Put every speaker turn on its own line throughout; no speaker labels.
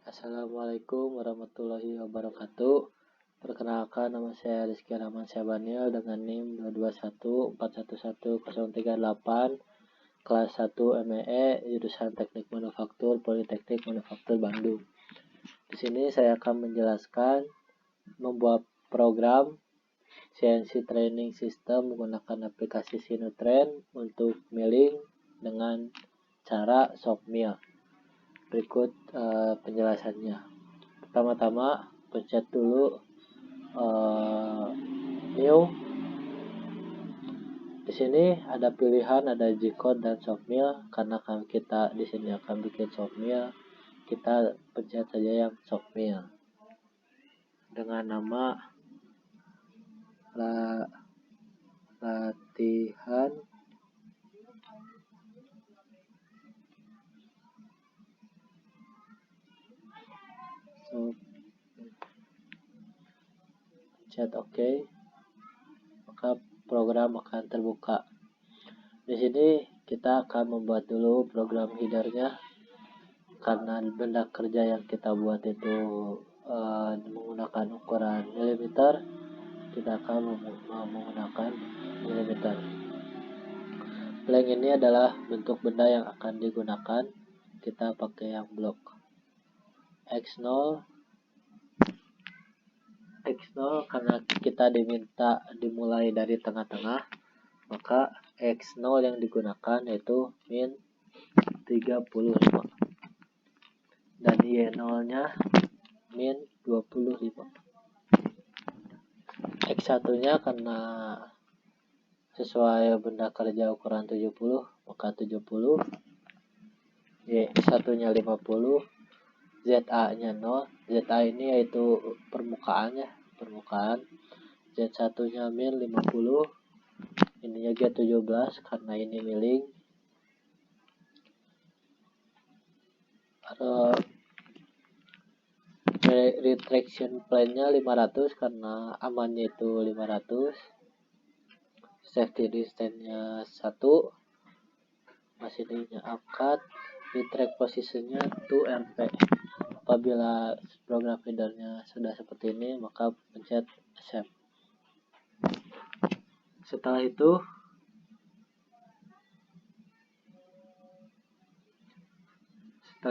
Assalamualaikum warahmatullahi wabarakatuh. Perkenalkan, nama saya Rizky Rahman Syahbanil dengan NIM 221411038, kelas 1 MEE, jurusan Teknik Manufaktur Politeknik Manufaktur Bandung. Di sini saya akan menjelaskan membuat program CNC Training System menggunakan aplikasi Sinutrain untuk milling dengan cara shock mill. Berikut penjelasannya. Pertama-tama pencet dulu new. Di sini ada pilihan, ada G-code dan shock mill. Karena kita di sini akan bikin shock mill, kita pencet saja yang shock mill dengan nama latihan pencet OK, maka program akan terbuka. Di sini kita akan membuat dulu program headernya, karena benda kerja yang kita buat itu menggunakan ukuran milimeter, kita akan menggunakan milimeter. Blank ini adalah bentuk benda yang akan digunakan, kita pakai yang blok X0 karena kita diminta dimulai dari tengah-tengah, maka X0 yang digunakan yaitu min 35 dan Y0 nya min 25. X1 nya karena sesuai benda kerja ukuran 70 maka 70, Y1 nya 50, ZA nya 0. ZA ini yaitu permukaan, Z1 nya min 50, ininya G17 karena ini milling. Retraction plane nya 500 karena amannya itu 500. Safety distance nya 1, masinnya upcut. Retract position nya 2 RP. Apabila program headernya sudah seperti ini, maka pencet accept. Setelah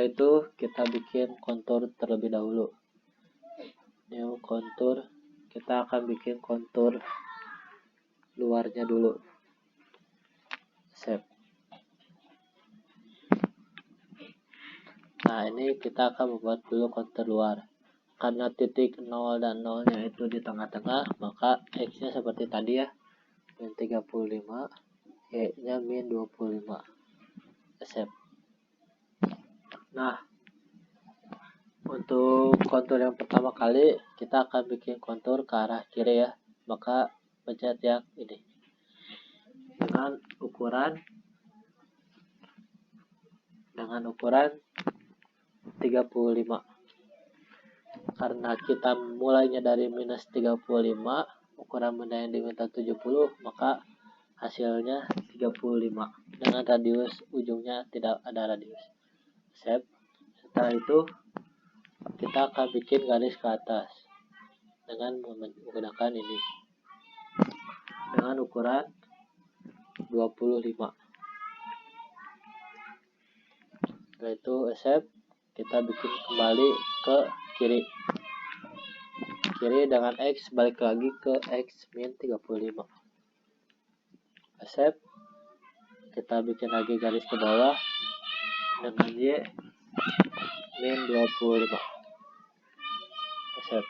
itu kita bikin kontur terlebih dahulu. New kontur, kita akan bikin kontur luarnya dulu. Save. Nah, ini kita akan membuat dulu kontur luar. Karena titik 0 dan 0 nya itu di tengah-tengah, maka X nya seperti tadi ya, min 35, Y nya min 25. Accept. Nah, untuk kontur yang pertama kali kita akan bikin kontur ke arah kiri ya, maka pencet yang ini dengan ukuran 35. Karena kita mulainya dari minus 35, ukuran benda yang diminta 70, maka hasilnya 35 dengan radius ujungnya tidak ada radius. Save. Setelah itu kita akan bikin garis ke atas dengan menggunakan ini dengan ukuran 25. Setelah itu accept, kita bikin kembali ke kiri dengan X, balik lagi ke X min 35. Accept, kita bikin lagi garis ke bawah dengan Y min 25. Accept.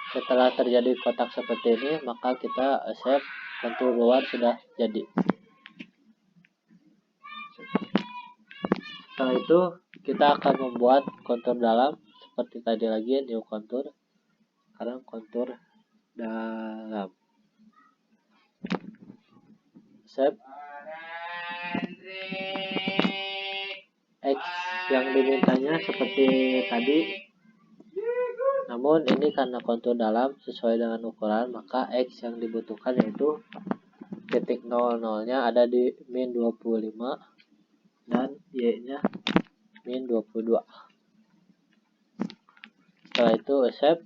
Setelah terjadi kotak seperti ini, maka kita accept, kontur luar sudah jadi. Setelah itu kita akan membuat kontur dalam seperti tadi lagi, new kontur. Sekarang kontur dalam. Save. X yang dimintanya seperti tadi, namun ini karena kontur dalam sesuai dengan ukuran, maka X yang dibutuhkan yaitu titik 00 nya ada di min 25 dan Y nya min 22. Setelah itu accept.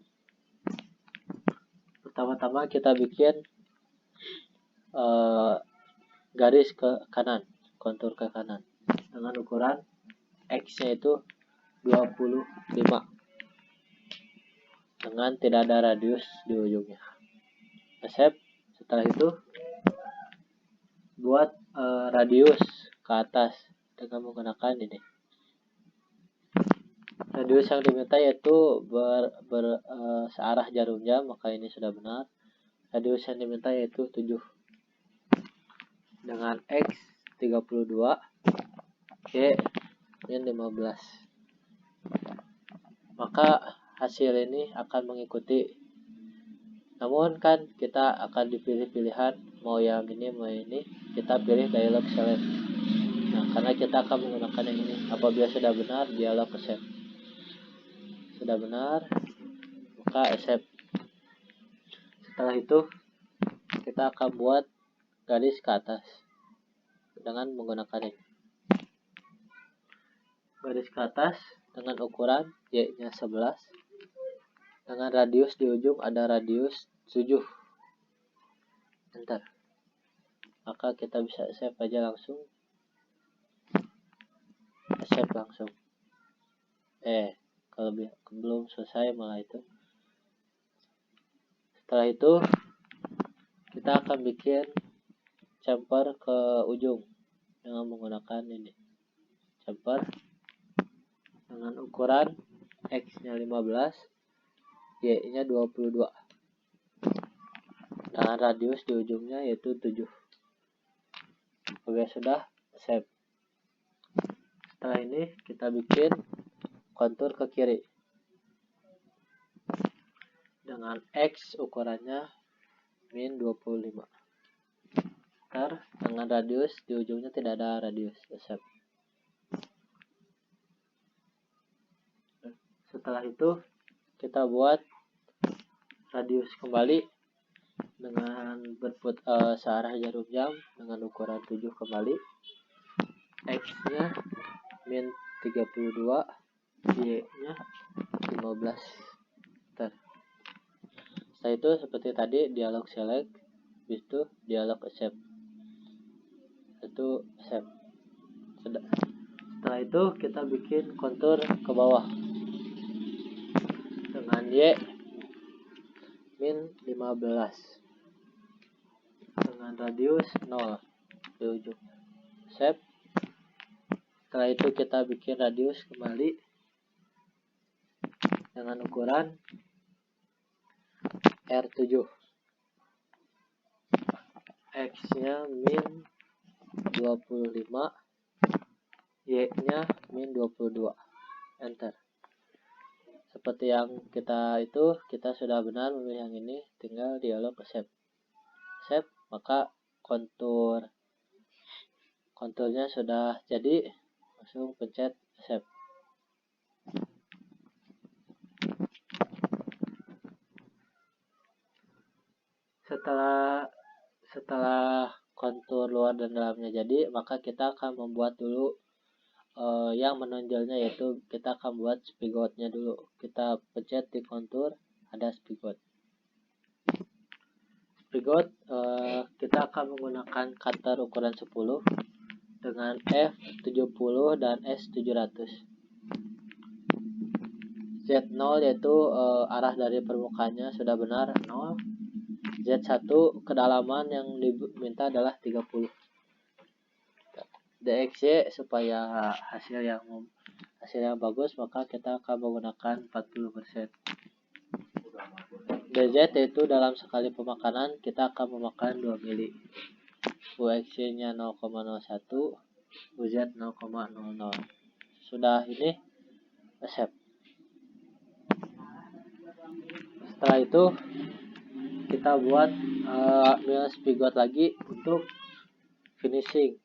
Pertama-tama kita bikin garis ke kanan, kontur ke kanan dengan ukuran X-nya itu 25 dengan tidak ada radius di ujungnya. Accept. Setelah itu buat radius ke atas dengan menggunakan ini. Radius yang diminta yaitu searah jarum jam, maka ini sudah benar. Radius yang diminta yaitu 7 dengan X 32, Y min 15. Maka hasil ini akan mengikuti, namun kan kita akan dipilih pilihan mau yang ini mau ini, kita pilih dialog select. Nah, karena kita akan menggunakan yang ini. Apabila sudah benar, dialog accept. Sudah benar, maka accept. Setelah itu kita akan buat garis ke atas dengan menggunakan ini. Garis ke atas dengan ukuran Y-nya 11 dengan radius di ujung ada radius 7. Enter. Maka kita bisa save aja langsung. Save langsung. Kalau belum selesai malah itu. Setelah itu kita akan bikin chamfer ke ujung dengan menggunakan ini. Chamfer dengan ukuran X-nya 15, Y-nya 22. Dengan radius di ujungnya yaitu 7. Oke, sudah save. Setelah ini kita bikin kontur ke kiri dengan X ukurannya min 25. Ntar dengan radius di ujungnya tidak ada radius. Save. Setelah itu kita buat radius kembali dengan searah jarum jam dengan ukuran 7 kembali. X-nya min 32, Y-nya 15. Setelah itu seperti tadi dialog select, habis itu dialog accept. Itu accept. Setelah itu kita bikin kontur ke bawah dengan Y min 15 dengan radius 0 di ujung. Accept. Setelah itu kita bikin radius kembali dengan ukuran R7. X-nya min 25, Y-nya min 22. Enter. Seperti yang kita sudah benar memilih yang ini, tinggal dialog accept. Accept, maka konturnya sudah jadi, langsung pencet accept. Setelah kontur luar dan dalamnya jadi, maka kita akan membuat dulu yang menonjolnya, yaitu kita akan buat spigotnya dulu. Kita pencet di kontur, ada spigot. Spigot kita akan menggunakan cutter ukuran 10 dengan F70 dan S700. Z0 yaitu arah dari permukaannya sudah benar 0. Z1 kedalaman yang diminta adalah 30. DXY supaya hasil yang bagus, maka kita akan menggunakan 40%. DZ yaitu dalam sekali pemakanan kita akan memakan 2 mili. UXY nya 0,01, UZ 0,00. Sudah ini accept. Setelah itu kita buat mill spigot lagi untuk finishing.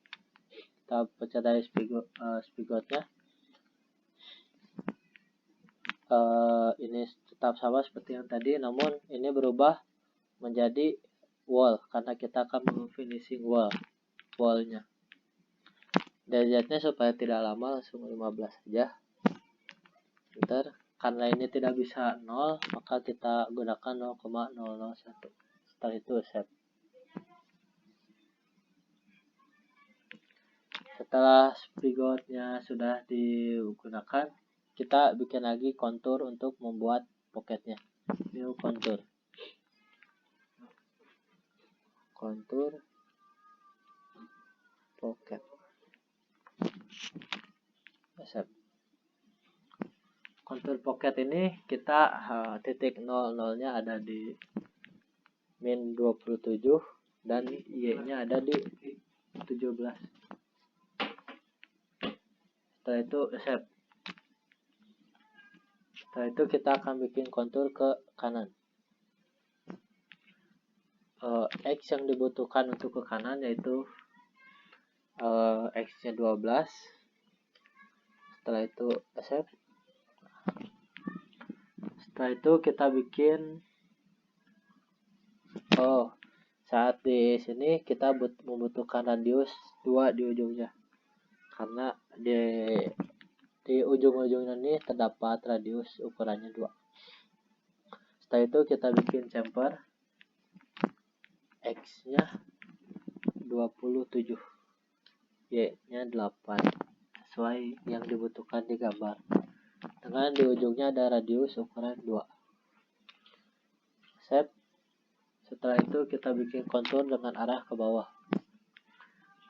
Kita pencet dari spigotnya. Ini tetap sama seperti yang tadi, namun ini berubah menjadi wall karena kita akan finishing wallnya. Derajatnya supaya tidak lama langsung 15 saja. Bentar. Karena ini tidak bisa 0, maka kita gunakan 0,001. Setelah itu accept. Setelah spigotnya sudah digunakan, kita bikin lagi kontur untuk membuat pocketnya. New kontur. Kontur pocket. Accept. Kontur pocket ini kita titik 00-nya ada di min 27 dan y-nya ada di 17. Setelah itu accept. Setelah itu kita akan bikin kontur ke kanan. X yang dibutuhkan untuk ke kanan yaitu X-nya 12. Setelah itu accept. Setelah itu kita bikin saat di sini kita membutuhkan radius 2 di ujungnya. Karena di ujung-ujungnya ini terdapat radius ukurannya 2. Setelah itu kita bikin chamfer X-nya 27, Y-nya 8 sesuai yang dibutuhkan di gambar. Dengan di ujungnya ada radius ukuran 2. Set. Setelah itu kita bikin kontur dengan arah ke bawah.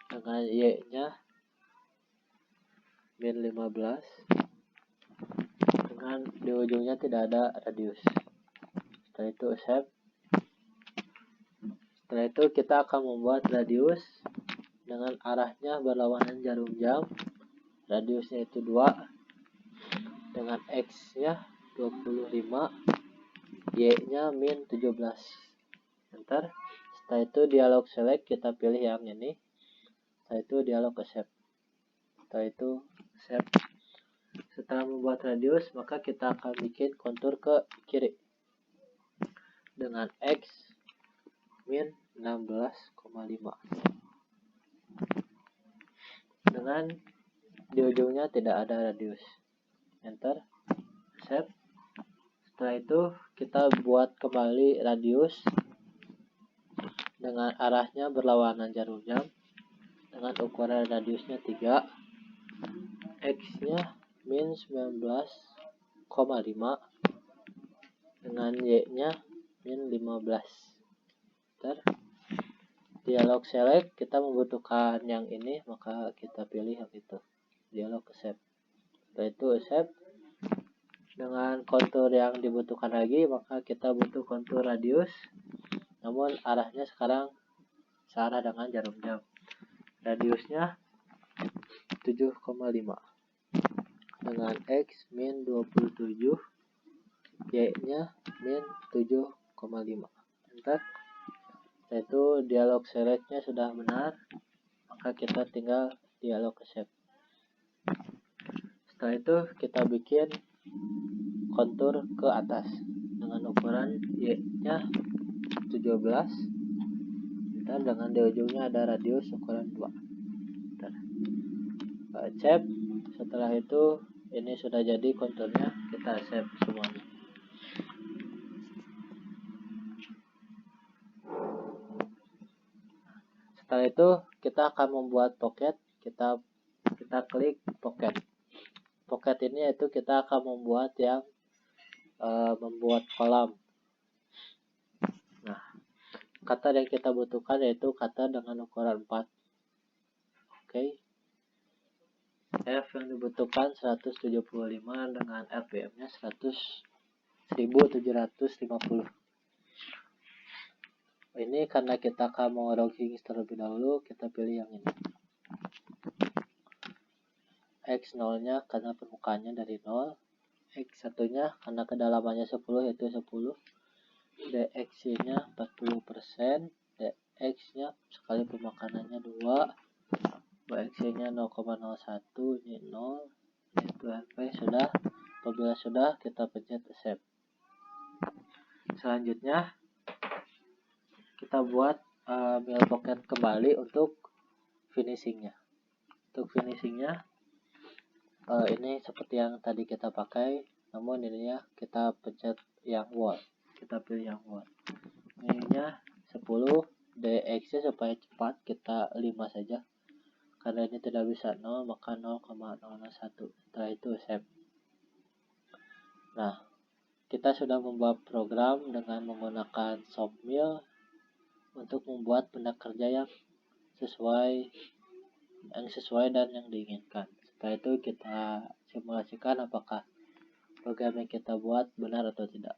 Dengan Y-nya min 15. Dengan di ujungnya tidak ada radius. Setelah itu accept. Setelah itu kita akan membuat radius dengan arahnya berlawanan jarum jam. Radiusnya itu 2. Dengan X-nya 25. Y-nya min 17. Enter. Setelah itu dialog select, kita pilih yang ini. Setelah itu dialog accept. Setelah itu accept. Setelah membuat radius, maka kita akan bikin kontur ke kiri. Dengan X min 16,5. Dengan di ujungnya tidak ada radius. Enter. Accept. Setelah itu kita buat kembali radius dengan arahnya berlawanan jarum jam. Dengan ukuran radiusnya 3. X-nya min 19,5. Dengan Y-nya min 15. Enter. Dialog select, kita membutuhkan yang ini, maka kita pilih yang itu. Dialog accept. Setelah itu accept. Dengan kontur yang dibutuhkan lagi, maka kita butuh kontur radius. Namun arahnya sekarang searah dengan jarum jam. Radiusnya 7,5. Dengan X min 27. Y-nya min 7,5. Enter. Setelah itu dialog selectnya sudah benar, maka kita tinggal dialog accept. Setelah itu kita bikin kontur ke atas dengan ukuran Y-nya 17. Ntar dengan di ujungnya ada radius ukuran 2. Ntar accept. Setelah itu ini sudah jadi konturnya, kita accept semuanya. Setelah itu kita akan membuat pocket. Kita klik pocket. Pocket ini yaitu kita akan membuat yang membuat kolam. Nah, kata yang kita butuhkan yaitu kata dengan ukuran 4. Oke. F yang dibutuhkan 175 dengan RPM-nya 1750. Ini karena kita akan mau logging terlebih dahulu, kita pilih yang ini. X0-nya karena permukaannya dari 0. X1-nya karena kedalamannya 10 yaitu 10. DX-nya 40%. DX-nya sekali pemakanannya 2. BX-nya 0,01. Ini 0. Itu RP sudah. Apabila sudah, kita pencet accept. Selanjutnya kita buat mail pocket kembali untuk finishingnya. Untuk finishingnya ini seperti yang tadi kita pakai, namun ininya kita pencet yang word, kita pilih yang word. Ininya 10, DX nya supaya cepat kita 5 saja, karena ini tidak bisa 0 maka 0,001. Setelah itu save. Nah, kita sudah membuat program dengan menggunakan Shopmill untuk membuat benda kerja yang sesuai dan yang diinginkan. Setelah itu kita simulasikan apakah program yang kita buat benar atau tidak.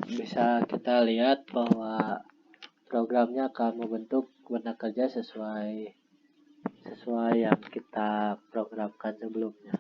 Bisa kita lihat bahwa programnya akan membentuk benda kerja sesuai yang kita programkan sebelumnya.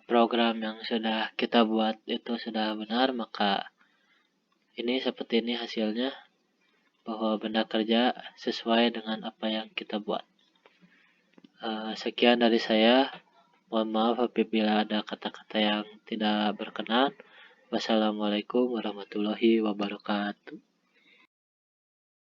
Program yang sudah kita buat itu sudah benar, maka ini seperti ini hasilnya, bahwa benda kerja sesuai dengan apa yang kita buat. Sekian dari saya. Mohon maaf apabila ada kata-kata yang tidak berkenan. Wassalamualaikum warahmatullahi wabarakatuh.